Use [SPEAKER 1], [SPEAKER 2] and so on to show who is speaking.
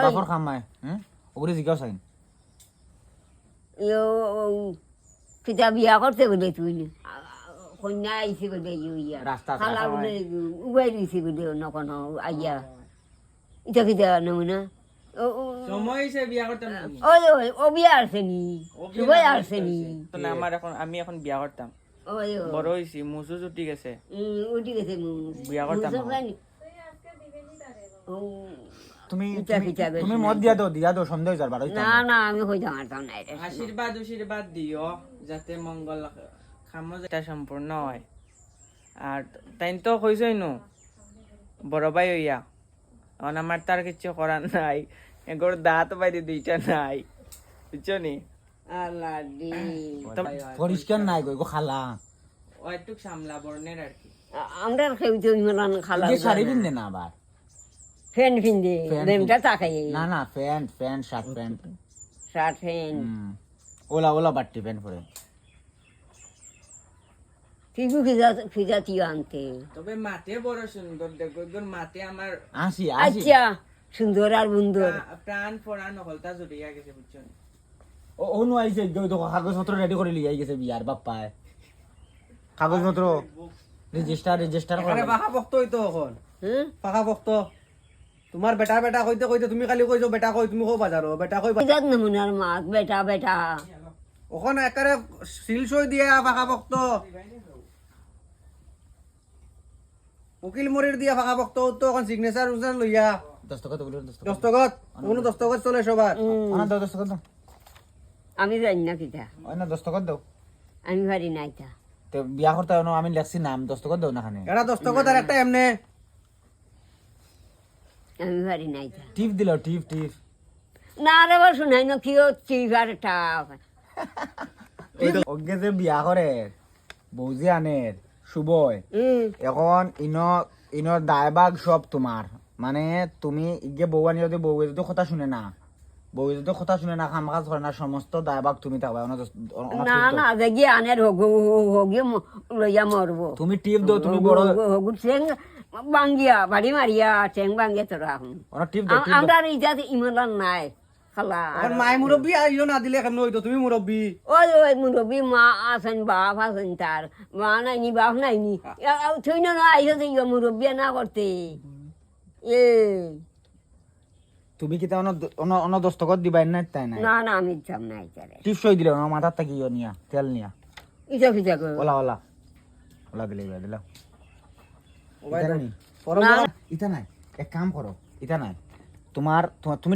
[SPEAKER 1] বাপর খামায় ওগুলি জিজ্ঞাসা চাইন
[SPEAKER 2] কিতা বিয়া করতে বলে তুই কন্যা আইসি বলে ইয়া
[SPEAKER 1] রাস্তা আছে,
[SPEAKER 2] খালা
[SPEAKER 1] রাস্তা
[SPEAKER 2] বলে উবাই দিছি বলে নকন আইয়া ইটা কিতা নমুনা
[SPEAKER 3] সময় হিসেবে বিয়া করতাম তুমি।
[SPEAKER 2] ওই ওই ও বিয়া আসছে নি সবাই আসছে নি
[SPEAKER 3] তো না, আমি এখন বিয়া করতাম,
[SPEAKER 2] ওই
[SPEAKER 3] বড় হইছি, মুসু ছুটি গেছে,
[SPEAKER 2] উঠি গেছে
[SPEAKER 3] বিয়া করতাম না।
[SPEAKER 1] তুমি
[SPEAKER 2] ইটা কিতা
[SPEAKER 1] তুমি মত দিয়া দাও সন্দেহ যার বারো
[SPEAKER 2] না না আমি কইতে পারতাম না এটা
[SPEAKER 3] আশীর্বাদ দিও যাতে মঙ্গল কাম যেটা সম্পূর্ণ হয়। আর তাই তো কইছই নো বড় ভাই হইয়া, এখন আমার তার কিছু করার নাই, এগোর দাঁত বাইরে দুইটা নাই, বুঝছো নি?
[SPEAKER 2] আল্লাহ দি
[SPEAKER 1] পরিষ্কার নাই গো খালা
[SPEAKER 3] ও একটু সামলা বর্ণের আর কি।
[SPEAKER 2] আমরা খেউতে ইমান খালা
[SPEAKER 1] যে শাড়ি পিনতে না আবার
[SPEAKER 2] ফ্যান ফিন্দে
[SPEAKER 1] ফ্যান
[SPEAKER 2] বেমটা তাকাই
[SPEAKER 1] না না pant shirt pant
[SPEAKER 2] shirt fan
[SPEAKER 1] ওলা বাট্টি প্যান্ট পরে
[SPEAKER 2] ফিজু ফিজা তিও আনতে
[SPEAKER 3] তবে মাতে বড় সুন্দর, দেখো এগুর মাতে আমার
[SPEAKER 1] আসি
[SPEAKER 2] আচ্ছা সুন্দর আর বন্ধুর
[SPEAKER 3] প্রাণ পড়া নহলতা জড়িয়া গেছে, বুঝছো নি?
[SPEAKER 1] ও নো আইছে তো কাগজপত্র রেডি করে লিয়ে গেছে বিয়ার বাপ্পায় কাগজপত্র রেজিস্টার করে
[SPEAKER 4] পাখা বক্ত হইতো এখন
[SPEAKER 2] হ্যাঁ
[SPEAKER 4] পাখা বক্ত তোমার বেটা কইতে কইতে তুমি খালি কইছো বেটা কই তুমি কো বাজারো বেটা কই
[SPEAKER 2] ফিজাত নমুনার মাত বেটা বেটা
[SPEAKER 4] ওখানে একারে সিল সই দিয়া পাখা বক্ত উকিল মরির দিয়া পাখা বক্ত তো এখন সিগনেচার লইয়া
[SPEAKER 1] দস্তখত বলে
[SPEAKER 4] দস্তখত কোনো দস্তখত চলে সবার
[SPEAKER 1] দাও দস্তখত দাও
[SPEAKER 2] আমি জানি না কিতা
[SPEAKER 1] ওই না দস্তখত দাও
[SPEAKER 2] আমি পারি না এটা
[SPEAKER 1] তো বিয়া করতে হবে না, আমি লেখছি নাম দস্তখত দাও না খানে
[SPEAKER 4] এটা দস্তখত আর একটা এমনে
[SPEAKER 2] আমি পারি না এটা
[SPEAKER 1] টিপ দিল টিপ
[SPEAKER 2] না রে বা শুনাই না কি হচ্ছে একটা
[SPEAKER 1] ওকে যে বিয়া করে বৌজি আনের শুভয় এখন ইনর দায়ভাগ সব তোমার, মানে তুমি ইগে বউ আনি যদি বউ যদি কথা শুনে না কাম কাজ করে না, সমস্ত দায়ভাগ তুমি থাকবা।
[SPEAKER 2] না না দেখি আনের হগি লইয়া মরব
[SPEAKER 1] তুমি টিপ দাও, তুমি বড়
[SPEAKER 2] হগু চেং বাঙ্গিয়া বাড়ি মারিয়া চেং বাঙ্গিয়া তোরা এখন
[SPEAKER 1] টিপ দাও
[SPEAKER 2] আমরা ইজাত ইমান নাই খালা
[SPEAKER 4] এখন মাই মুরব্বী আইও না দিলে কেমন হইতো তুমি মুরব্বী
[SPEAKER 2] ওই ওই মুরব্বী মা আছেন বাপ আছেন তার মা নাইনি বাপ নাইনি থই না আইসে মুরব্বী না করতে এ
[SPEAKER 1] তুমি কি অন দস্তখত দিবাই না তাই না
[SPEAKER 2] না না আমি যাব না ইতারে
[SPEAKER 1] টিপ সই দিলে ওনার মাথার থেকে নিয়া তেল নিয়া
[SPEAKER 2] ইটা কিটা কর
[SPEAKER 1] ওলা দিলে দিলাম
[SPEAKER 4] ও ভাই
[SPEAKER 1] ইটা নাই
[SPEAKER 4] পরম
[SPEAKER 2] না
[SPEAKER 1] ইটা নাই এক কাম করো, ইটা নাই তোমার তুমি